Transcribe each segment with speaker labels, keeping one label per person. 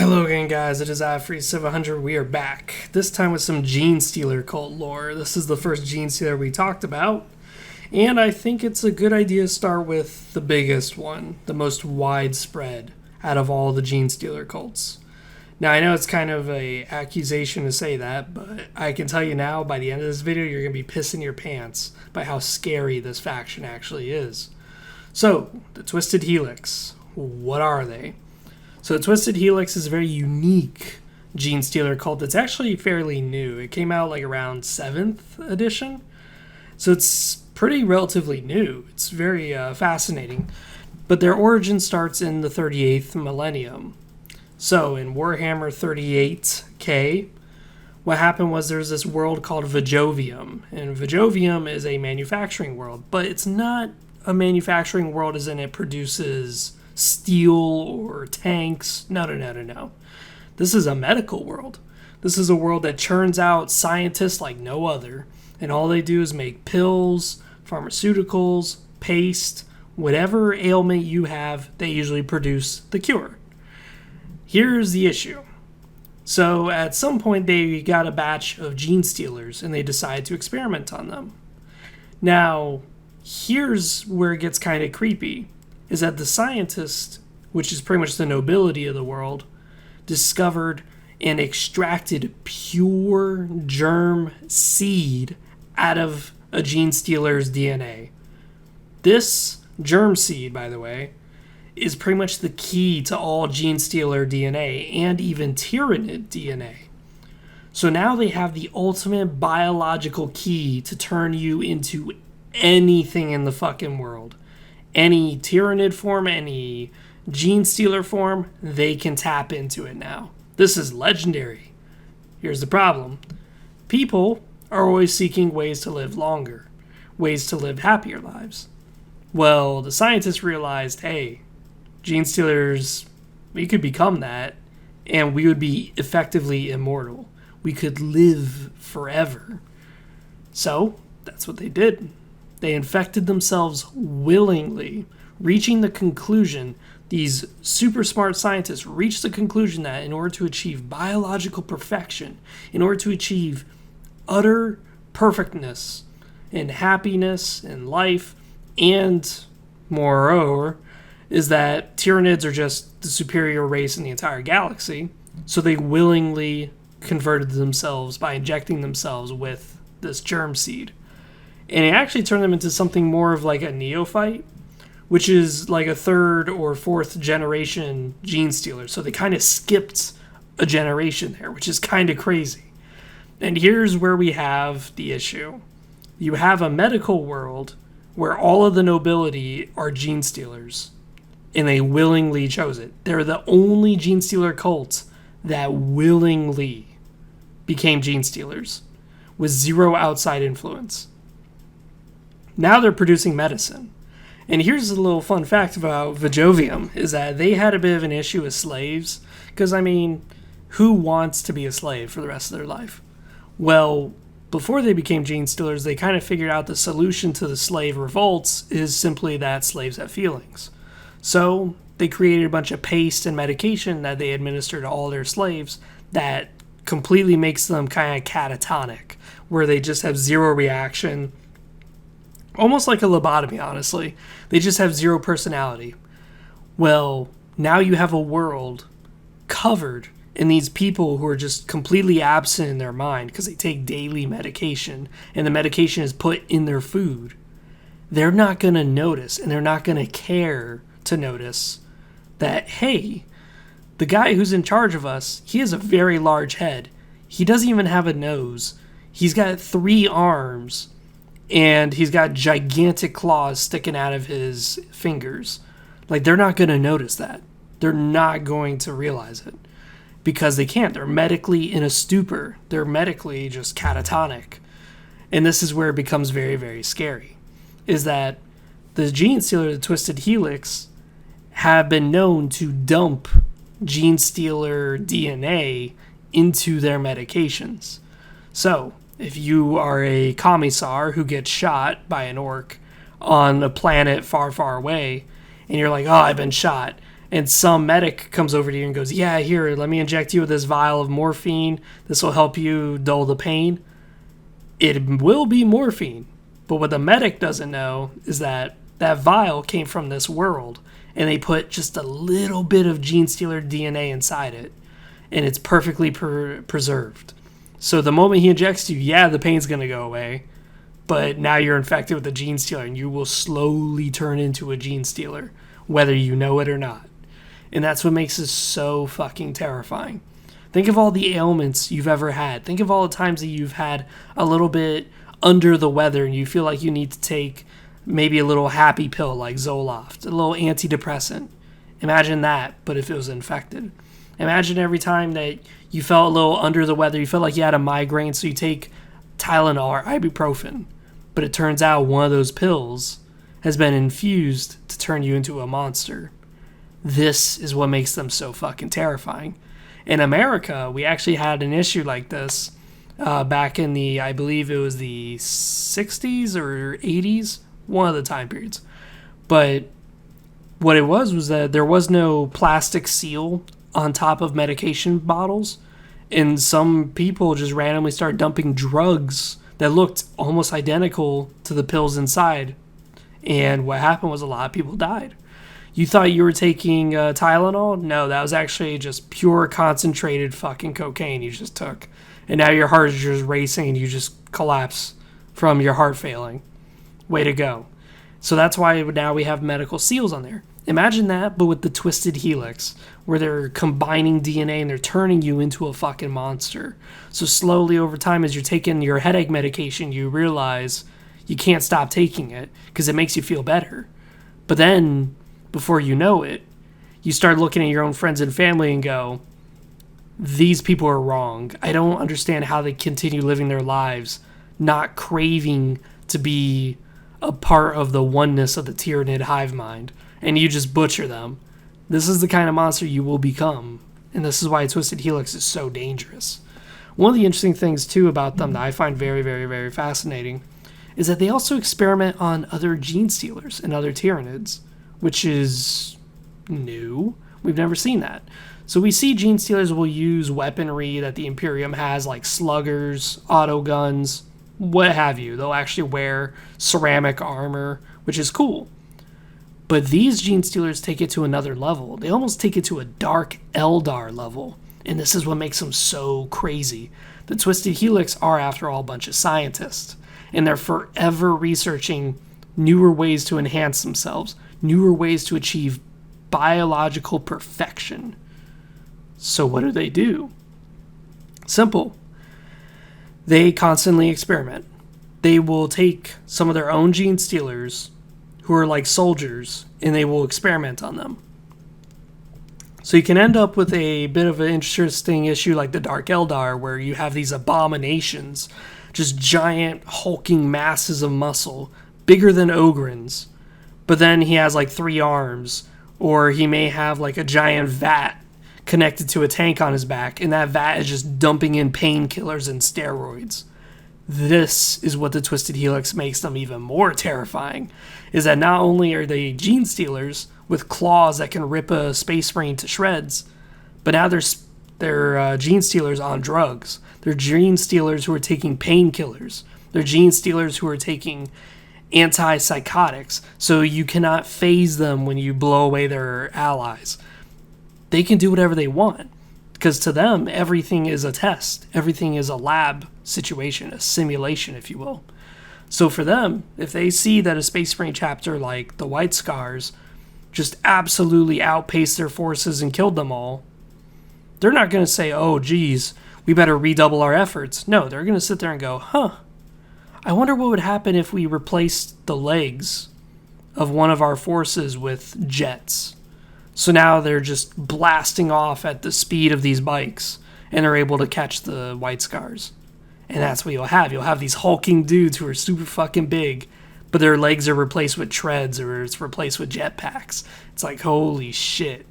Speaker 1: Hello again, guys. It is iFree700. We are back. This time with some Genestealer cult lore. This is the first Genestealer we talked about, and I think it's a good idea to start with the biggest one, the most widespread out of all the Genestealer cults. Now, I know it's kind of a accusation to say that, but I can tell you now, by the end of this video, you're going to be pissing your pants by how scary this faction actually is. So, the Twisted Helix. What are they? So the Twisted Helix is a very unique Genestealer cult that's actually fairly new. It came out like around 7th edition. So it's pretty relatively new. It's very fascinating. But their origin starts in the 38th millennium. So in Warhammer 38K, what happened was there's this world called Vijovium. And Vijovium is a manufacturing world. But it's not a manufacturing world as in it produces steel or tanks. No. This is a medical world. This is a world that churns out scientists like no other, and all they do is make pills, pharmaceuticals, paste, whatever ailment you have, they usually produce the cure. Here's the issue. So at some point they got a batch of Genestealers and they decided to experiment on them. Now, here's where it gets kind of creepy. Is that the scientist, which is pretty much the nobility of the world, discovered and extracted pure germ seed out of a Genestealer's DNA. This germ seed, by the way, is pretty much the key to all Genestealer DNA and even Tyranid DNA. So now they have the ultimate biological key to turn you into anything in the fucking world. Any Tyranid form, any Genestealer form, they can tap into it now. This is legendary. Here's the problem. People are always seeking ways to live longer, ways to live happier lives. Well, the scientists realized, hey, Genestealers, we could become that, and we would be effectively immortal. We could live forever. So, that's what they did. They infected themselves willingly, reaching the conclusion, these super smart scientists reached the conclusion that in order to achieve biological perfection, in order to achieve utter perfectness and happiness in life, and moreover, is that Tyranids are just the superior race in the entire galaxy, so they willingly converted themselves by injecting themselves with this germ seed. And it actually turned them into something more of like a neophyte, which is like a 3rd or 4th generation Genestealer. So they kind of skipped a generation there, which is kind of crazy. And here's where we have the issue. You have a medical world where all of the nobility are Genestealers, and they willingly chose it. They're the only Genestealer cult that willingly became Genestealers with zero outside influence. Now they're producing medicine. And here's a little fun fact about Vijovium, is that they had a bit of an issue with slaves. Because, I mean, who wants to be a slave for the rest of their life? Well, before they became Genestealers, they kind of figured out the solution to the slave revolts is simply that slaves have feelings. So they created a bunch of paste and medication that they administer to all their slaves that completely makes them kind of catatonic, where they just have zero reaction. Almost like a lobotomy, honestly. They just have zero personality. Well, now you have a world covered in these people who are just completely absent in their mind because they take daily medication and the medication is put in their food. They're not going to notice, and they're not going to care to notice that, hey, the guy who's in charge of us, he has a very large head. He doesn't even have a nose. He's got 3 arms. And he's got gigantic claws sticking out of his fingers. Like, they're not going to notice that. They're not going to realize it. Because they can't. They're medically in a stupor. They're medically just catatonic. And this is where it becomes very, very scary. Is that the Genestealer, the Twisted Helix, have been known to dump Genestealer DNA into their medications. So, if you are a commissar who gets shot by an orc on a planet far, far away, and you're like, oh, I've been shot, and some medic comes over to you and goes, yeah, here, let me inject you with this vial of morphine. This will help you dull the pain. It will be morphine. But what the medic doesn't know is that that vial came from this world, and they put just a little bit of Genestealer DNA inside it, and it's perfectly preserved. So the moment he injects you, yeah, the pain's going to go away, but now you're infected with the Genestealer, and you will slowly turn into a Genestealer, whether you know it or not. And that's what makes this so fucking terrifying. Think of all the ailments you've ever had. Think of all the times that you've had a little bit under the weather and you feel like you need to take maybe a little happy pill like Zoloft, a little antidepressant. Imagine that, but if it was infected. Imagine every time that you felt a little under the weather, you felt like you had a migraine, so you take Tylenol or ibuprofen. But it turns out one of those pills has been infused to turn you into a monster. This is what makes them so fucking terrifying. In America, we actually had an issue like this back in the, I believe it was the 60s or 80s, one of the time periods. But what it was that there was no plastic seal on top of medication bottles, and some people just randomly started dumping drugs that looked almost identical to the pills inside. And what happened was a lot of people died. You thought you were taking Tylenol? No, that was actually just pure concentrated fucking cocaine you just took. And now your heart is just racing and you just collapse from your heart failing. Way to go. So that's why now we have medical seals on there. Imagine that, but with the twisted helix, where they're combining DNA and they're turning you into a fucking monster. So slowly over time, as you're taking your headache medication, you realize you can't stop taking it because it makes you feel better. But then, before you know it, you start looking at your own friends and family and go, these people are wrong. I don't understand how they continue living their lives, not craving to be a part of the oneness of the Tyranid hive mind. And you just butcher them. This is the kind of monster you will become. And this is why Twisted Helix is so dangerous. One of the interesting things, too, about them that I find very, very, very fascinating is that they also experiment on other Genestealers and other Tyranids, which is new. We've never seen that. So we see Genestealers will use weaponry that the Imperium has, like sluggers, autoguns, what have you. They'll actually wear ceramic armor, which is cool. But these Genestealers take it to another level. They almost take it to a Dark Eldar level. And this is what makes them so crazy. The Twisted Helix are, after all, a bunch of scientists. And they're forever researching newer ways to enhance themselves, newer ways to achieve biological perfection. So what do? Simple. They constantly experiment. They will take some of their own Genestealers who are like soldiers, and they will experiment on them. So you can end up with a bit of an interesting issue like the Dark Eldar, where you have these abominations, just giant hulking masses of muscle, bigger than Ogryns, but then he has like 3 arms, or he may have like a giant vat connected to a tank on his back, and that vat is just dumping in painkillers and steroids. This is what the Twisted Helix makes them even more terrifying, is that not only are they Genestealers with claws that can rip a space marine to shreds, but now they're Genestealers on drugs. They're Genestealers who are taking painkillers. They're Genestealers who are taking antipsychotics, so you cannot phase them when you blow away their allies. They can do whatever they want, because to them, everything is a test. Everything is a lab situation, a simulation, if you will. So for them, if they see that a Space Marine chapter like the White Scars just absolutely outpaced their forces and killed them all, they're not going to say, oh, geez, we better redouble our efforts. No, they're going to sit there and go, I wonder what would happen if we replaced the legs of one of our forces with jets. So now they're just blasting off at the speed of these bikes, and they're able to catch the White Scars. And that's what you'll have. You'll have these hulking dudes who are super fucking big, but their legs are replaced with treads, or it's replaced with jetpacks. It's like, holy shit.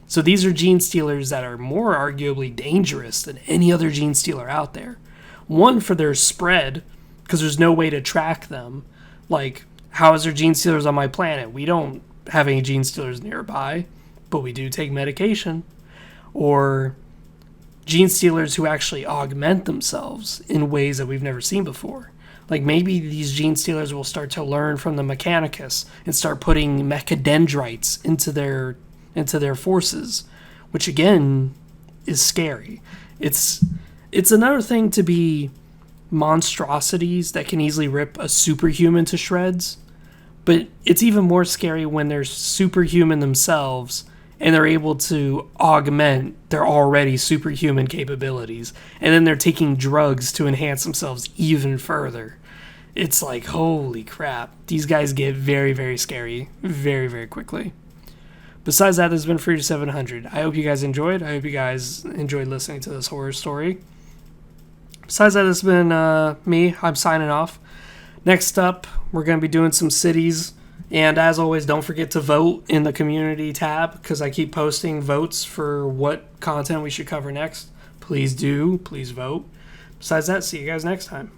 Speaker 1: So these are Genestealers that are more arguably dangerous than any other Genestealer out there. One, for their spread, because there's no way to track them. Like, how is there Genestealers on my planet? We don't have any Genestealers nearby. but we do take medication. Or Genestealers who actually augment themselves in ways that we've never seen before. Like maybe these Genestealers will start to learn from the Mechanicus and start putting mechadendrites into their forces, which again is scary. It's another thing to be monstrosities that can easily rip a superhuman to shreds, but it's even more scary when they're superhuman themselves and they're able to augment their already superhuman capabilities, and then they're taking drugs to enhance themselves even further. It's like, holy crap. These guys get very, very scary very, very quickly. Besides that, this has been Free to 700. I hope you guys enjoyed. I hope you guys enjoyed listening to this horror story. Besides that, this has been me. I'm signing off. Next up, we're going to be doing some cities. And as always, don't forget to vote in the community tab, because I keep posting votes for what content we should cover next. Please do. Please vote. Besides that, see you guys next time.